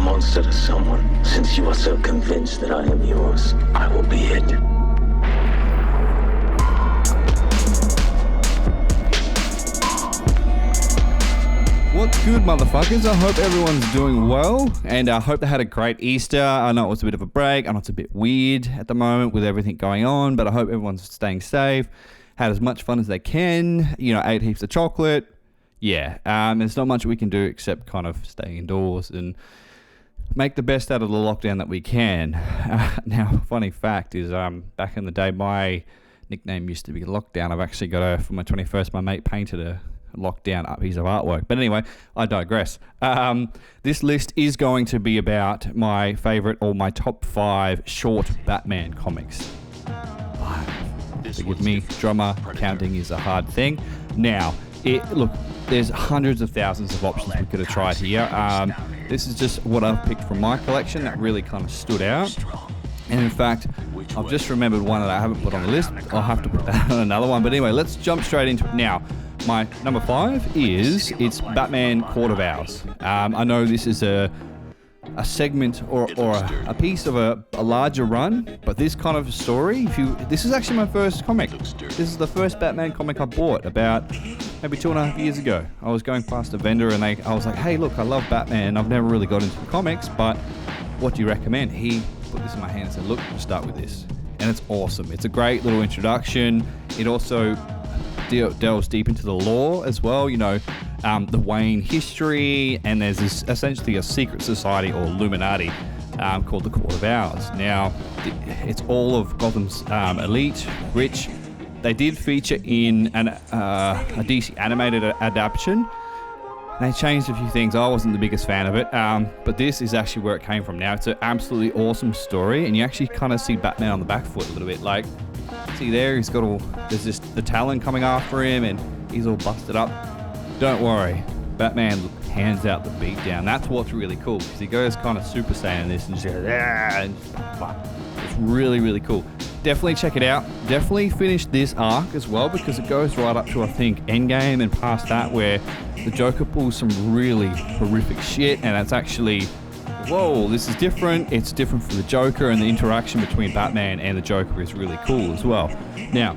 monster to someone. Since you are so convinced that I am yours, I will be it. What's good, motherfuckers? I hope everyone's doing well, and I hope they had a great Easter. I know it was a bit of a break. I know it's a bit weird at the moment with everything going on, but I hope everyone's staying safe, had as much fun as they can, ate heaps of chocolate. Yeah, there's not much we can do except kind of stay indoors and make the best out of the lockdown that we can. Now, funny fact is, back in the day, my nickname used to be Lockdown. I've actually got for my 21st, my mate painted a lockdown piece of artwork. But anyway, I digress. This list is going to be about my favorite or my top 5 short Batman comics. Forgive me, drummer counting is a hard thing. Now, look, there's hundreds of thousands of options we could have tried here. This is just what I've picked from my collection that really kind of stood out. And in fact, I've just remembered one that I haven't put on the list. I'll have to put that on another one. But anyway, let's jump straight into it now. My number 5 it's Batman Court of Owls. I know this is a segment or a piece of a larger run, but this kind of story, this is actually my first comic. This is the first Batman comic I bought about maybe 2.5 years ago. I was going past a vendor and I was like, hey, look, I love Batman. I've never really got into the comics, but what do you recommend? He put this in my hand and said, look, we'll start with this. And it's awesome. It's a great little introduction. It also delves deep into the lore as well, the Wayne history, and there's this essentially a secret society or Illuminati called the Court of Owls. Now, it's all of Gotham's elite, rich. They did feature in a DC animated adaptation. They changed a few things. I wasn't the biggest fan of it, but this is actually where it came from. Now, it's an absolutely awesome story, and you actually kind of see Batman on the back foot a little bit. Like, see there, there's just the Talon coming after him, and he's all busted up. Don't worry, Batman hands out the beat down. That's what's really cool, because he goes kind of Super Saiyan in this and just goes, and it's really, really cool. Definitely check it out. Definitely finish this arc as well, because it goes right up to, I think, Endgame and past that, where the Joker pulls some really horrific shit, and it's actually, whoa, this is different. It's different for the Joker, and the interaction between Batman and the Joker is really cool as well. Now,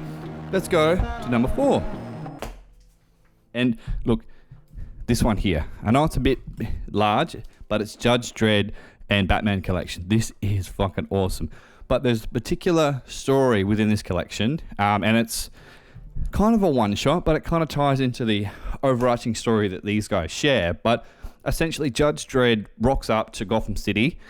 let's go to number 4. And look, this one here, I know it's a bit large, but it's Judge Dredd and Batman collection. This is fucking awesome. But there's a particular story within this collection, and it's kind of a one-shot, but it kind of ties into the overarching story that these guys share. But essentially, Judge Dredd rocks up to Gotham City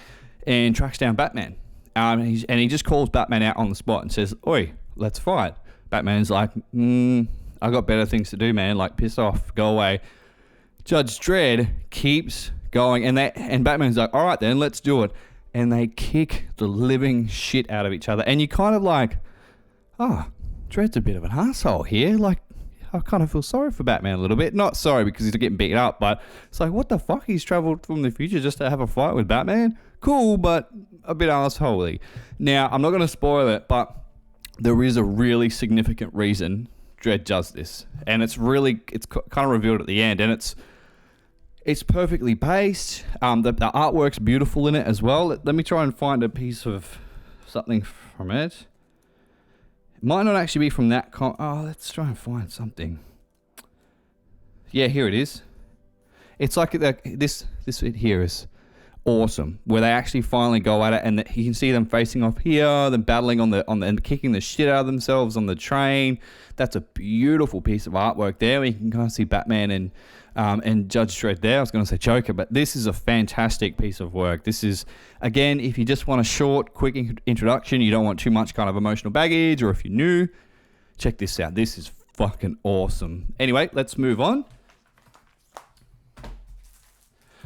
and tracks down Batman. And he just calls Batman out on the spot and says, oi, let's fight. Batman's like, I got better things to do, man. Like, piss off, go away. Judge Dredd keeps going, and Batman's like, all right then, let's do it. And they kick the living shit out of each other. And you kind of like, Dredd's a bit of an asshole here. Like, I kind of feel sorry for Batman a little bit. Not sorry because he's getting beaten up, but it's like, what the fuck? He's traveled from the future just to have a fight with Batman? Cool, but a bit assholey. Now, I'm not going to spoil it, but there is a really significant reason Dredd does this. And it's kind of revealed at the end. And it's perfectly paced. The artwork's beautiful in it as well. Let me try and find a piece of something from it. It might not actually be from that let's try and find something. Yeah, here it is. It's like this bit here is awesome, where they actually finally go at it, and you can see them facing off here, them battling on the and kicking the shit out of themselves on the train. That's a beautiful piece of artwork there. You can kind of see Batman and Judge Dredd there. I was going to say Joker, but this is a fantastic piece of work. This is, again, if you just want a short, quick introduction, you don't want too much kind of emotional baggage, or if you're new, check this out. This is fucking awesome. Anyway, let's move on.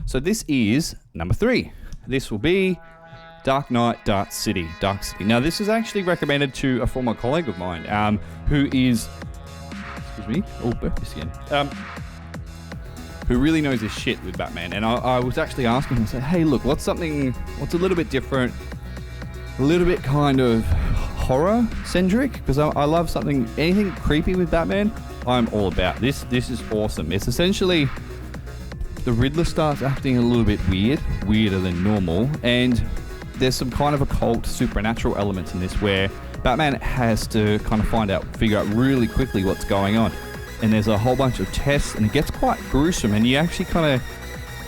So this is number 3. This will be Dark Knight, Dark City. Now, this is actually recommended to a former colleague of mine, who is, burp this again, who really knows his shit with Batman. And I was actually asking him, I said, hey, look, what's a little bit different, a little bit kind of horror-centric? Because I love anything creepy with Batman, I'm all about. This is awesome. It's essentially the Riddler starts acting a little bit weirder than normal, and there's some kind of occult supernatural elements in this where Batman has to kind of figure out really quickly what's going on. And there's a whole bunch of tests, and it gets quite gruesome, and you actually kind of,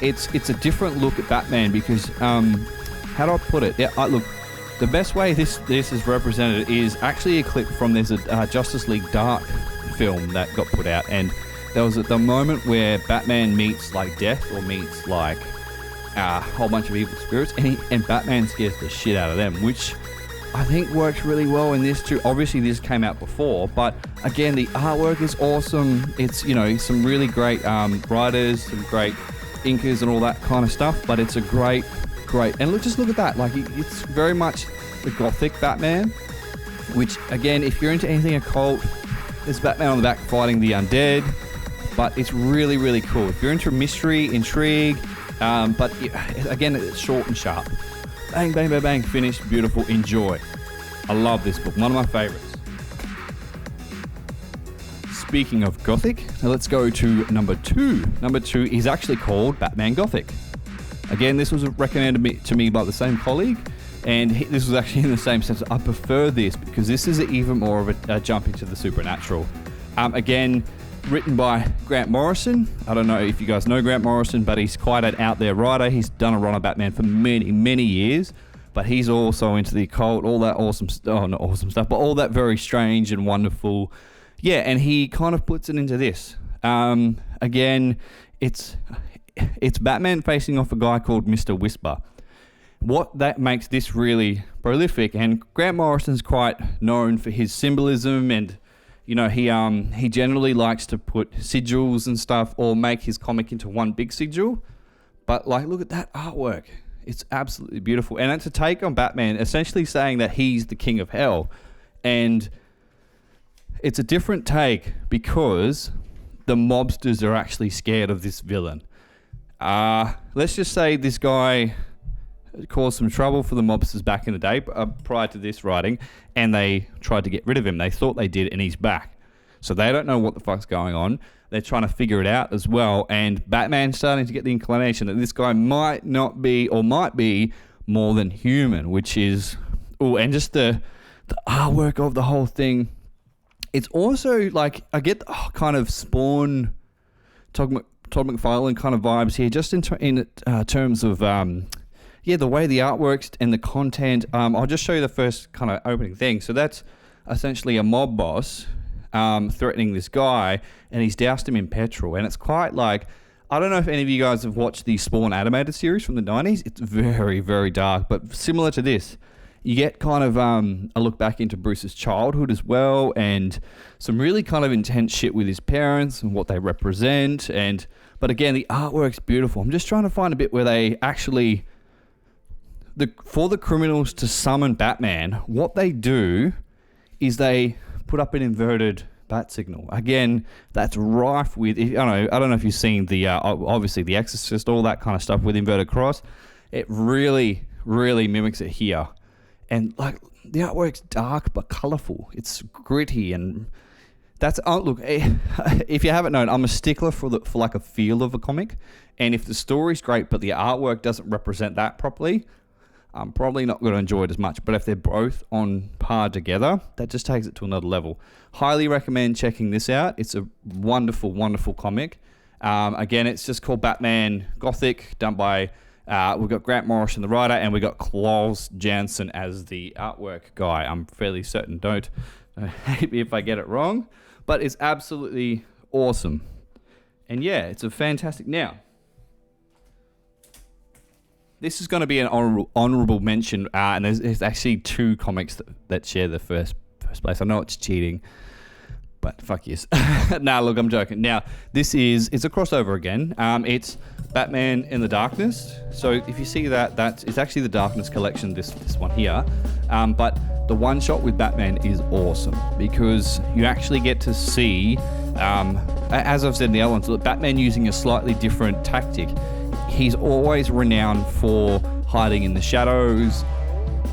it's a different look at Batman because, how do I put it? Yeah, look, the best way this is represented is actually a clip from, there's a Justice League Dark film that got put out, and there was the moment where Batman meets like death or meets like a whole bunch of evil spirits, and Batman scares the shit out of them, which I think works really well in this too. Obviously this came out before, but again, the artwork is awesome. It's, you know, some really great writers, some great inkers and all that kind of stuff, but it's a great, and just look at that, like it's very much the gothic Batman, which again, if you're into anything occult, there's Batman on the back fighting the undead, but it's really, really cool. If you're into mystery, intrigue, but again, it's short and sharp. Bang, bang, bang, bang, finished, beautiful, enjoy. I love this book, one of my favorites. Speaking of Gothic, now let's go to number 2. Number 2 is actually called Batman Gothic. Again, this was recommended to me by the same colleague, and this was actually in the same sense. I prefer this because this is even more of a jump into the supernatural. Again, written by Grant Morrison. I don't know if you guys know Grant Morrison, but he's quite an out there writer. He's done a run of Batman for many, many years, but he's also into the occult, all that awesome not awesome stuff, but all that very strange and wonderful. Yeah, and he kind of puts it into this. Again, it's Batman facing off a guy called Mr. Whisper. What that makes this really prolific, and Grant Morrison's quite known for his symbolism, and you know, he generally likes to put sigils and stuff or make his comic into one big sigil. But like, look at that artwork. It's absolutely beautiful. And it's a take on Batman, essentially saying that he's the king of hell. And it's a different take because the mobsters are actually scared of this villain. Let's just say this guy caused some trouble for the mobsters back in the day, prior to this writing, and they tried to get rid of him. They thought they did, and he's back. So they don't know what the fuck's going on. They're trying to figure it out as well, and Batman's starting to get the inclination that this guy might not be, or might be, more than human, which is... Oh, and just the artwork of the whole thing. It's also, like, I get kind of Spawn, Todd McFarlane kind of vibes here, just in terms of... the way the art works and the content. I'll just show you the first kind of opening thing. So that's essentially a mob boss threatening this guy, and he's doused him in petrol. And it's quite like, I don't know if any of you guys have watched the Spawn animated series from the 90s. It's very, very dark, but similar to this. You get kind of a look back into Bruce's childhood as well, and some really kind of intense shit with his parents and what they represent. But again, the artwork's beautiful. I'm just trying to find a bit where they actually... For the criminals to summon Batman, what they do is they put up an inverted bat signal. Again, that's rife with... I don't know if you've seen the obviously The Exorcist, all that kind of stuff with inverted cross. It really, really mimics it here. And like, the artwork's dark but colourful. It's gritty, and that's... look, if you haven't known, I'm a stickler for like a feel of a comic. And if the story's great but the artwork doesn't represent that properly, I'm probably not going to enjoy it as much. But if they're both on par together, that just takes it to another level. Highly recommend checking this out. It's a wonderful, wonderful comic. Again, it's just called Batman Gothic, done by... we've got Grant Morrison, the writer, and we've got Klaus Janson as the artwork guy. I'm fairly certain. Don't hate me if I get it wrong. But it's absolutely awesome. And yeah, it's a fantastic... Now... This is going to be an honorable mention, and there's actually 2 comics that share the first place. I know it's cheating, but fuck yes. Nah, look, I'm joking. Now, it's a crossover again. It's Batman in the Darkness. So if you see that, it's actually the Darkness collection, this one here. But the one shot with Batman is awesome because you actually get to see, as I've said in the other ones, Batman using a slightly different tactic. He's always renowned for hiding in the shadows.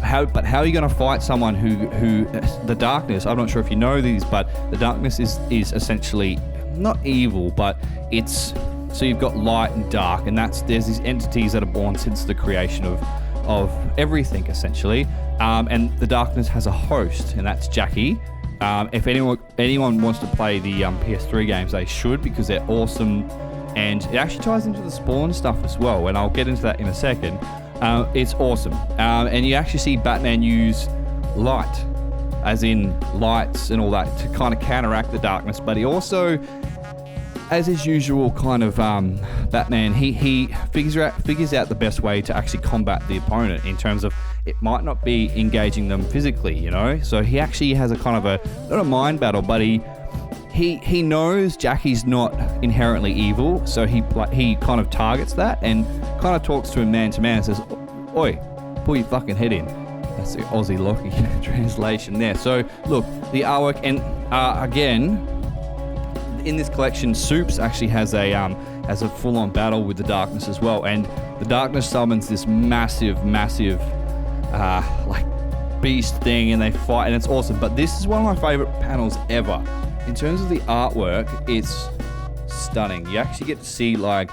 But how are you going to fight someone who the darkness? I'm not sure if you know these, but the darkness is essentially not evil, but it's So you've got light and dark, and there's these entities that are born since the creation of everything, essentially. And the darkness has a host, and that's Jackie. If anyone wants to play the PS3 games, they should, because they're awesome. And it actually ties into the Spawn stuff as well, and I'll get into that in a second. It's awesome. And you actually see Batman use light, as in lights and all that, to kind of counteract the darkness. But he also, as his usual kind of Batman, he figures out the best way to actually combat the opponent, in terms of it might not be engaging them physically, you know? So he actually has a kind of not a mind battle, but he knows Jackie's not inherently evil, so he kind of targets that and kind of talks to him man to man and says, "Oi, pull your fucking head in." That's the Aussie Lockie translation there. So look, the artwork, and again, in this collection, Soups actually has a full-on battle with the darkness as well, and the darkness summons this massive like beast thing, and they fight, and it's awesome. But this is one of my favorite panels ever. In terms of the artwork, it's stunning. You actually get to see, like,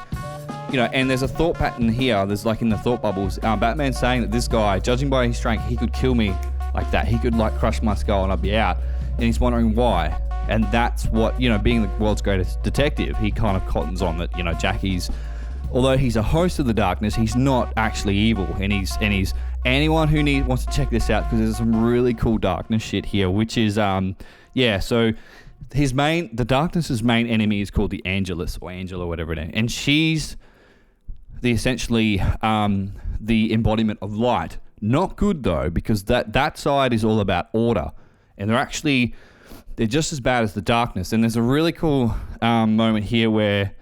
you know, and there's a thought pattern here. There's, like, in the thought bubbles, Batman saying that this guy, judging by his strength, he could kill me like that. He could, like, crush my skull and I'd be out. And he's wondering why. And that's what, you know, being the world's greatest detective, he kind of cottons on that, you know, Jackie's, although he's a host of the darkness, he's not actually evil. And he's anyone who wants to check this out, because there's some really cool darkness shit here, which is, so the darkness's main enemy is called the Angelus, or Angela, whatever it is. And she's essentially the embodiment of light. Not good, though, because that side is all about order. And they're just as bad as the darkness. And there's a really cool moment here where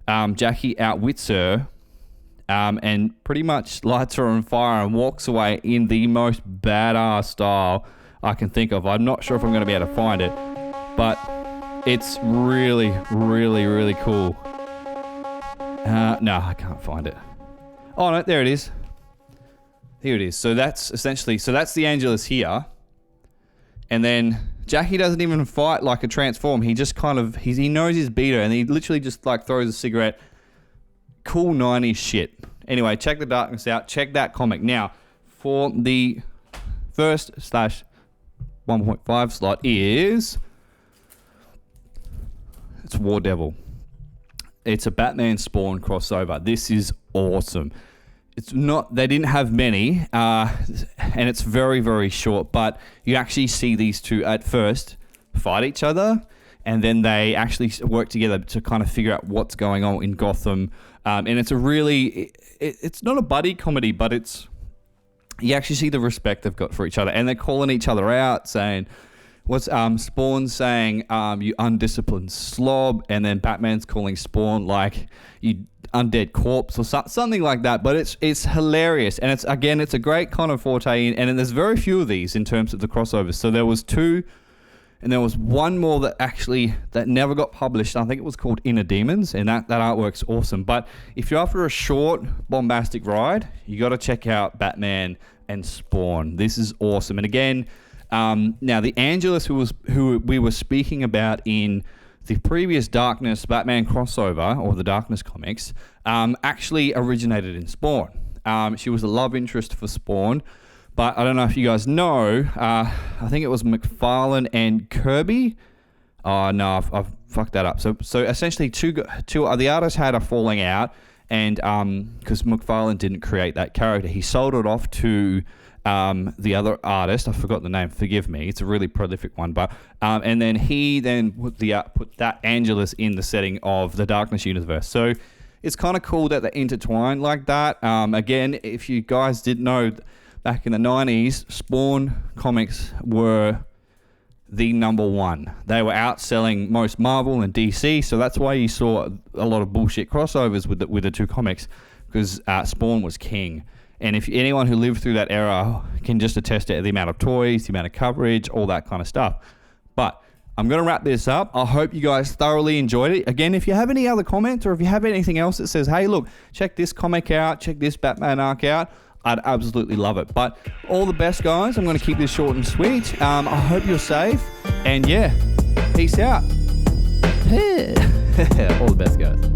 Jackie outwits her and pretty much lights her on fire and walks away in the most badass style I can think of. I'm not sure if I'm going to be able to find it, but it's really, really, really cool. No, I can't find it. Oh, no, there it is. Here it is. So that's the Angelus here. And then Jackie doesn't even fight like a transform. He just kind of, he knows his beater, and he literally just like throws a cigarette. Cool 90s shit. Anyway, check the darkness out. Check that comic. Now, for the first / 1.5 slot it's War Devil. It's a Batman Spawn crossover. This is awesome. They didn't have many, and it's very, very short, but you actually see these two at first fight each other, and then they actually work together to kind of figure out what's going on in Gotham. And it's it's not a buddy comedy, but you actually see the respect they've got for each other, and they're calling each other out, saying, Spawn saying, you undisciplined slob, and then Batman's calling Spawn like, you undead corpse, or something like that. But it's hilarious, and it's a great kind of forte in, and there's very few of these in terms of the crossovers. So there was 2, and there was one more that never got published. I think it was called Inner Demons, and that artwork's awesome. But if you're after a short, bombastic ride, you got to check out Batman and Spawn. This is awesome. And again, now the Angelus who we were speaking about in the previous Darkness Batman crossover, or the Darkness comics, actually originated in Spawn. She was a love interest for Spawn, but I don't know if you guys know, I think it was McFarlane and Kirby. Oh no, I've fucked that up. So essentially, the artists had a falling out, and because McFarlane didn't create that character, he sold it off to the other artist. I forgot the name. Forgive me. It's a really prolific one, but and then he put that Angelus in the setting of the Darkness universe. So it's kind of cool that they're intertwined like that. Again, if you guys didn't know, back in the 90s, Spawn comics were the number one. They were outselling most Marvel and DC, so that's why you saw a lot of bullshit crossovers with the two comics, because Spawn was king. And if anyone who lived through that era can just attest to the amount of toys, the amount of coverage, all that kind of stuff. But I'm going to wrap this up. I hope you guys thoroughly enjoyed it. Again, if you have any other comments, or if you have anything else that says, hey, look, check this comic out, check this Batman arc out, I'd absolutely love it. But all the best, guys. I'm going to keep this short and sweet. I hope you're safe. And yeah, peace out. All the best, guys.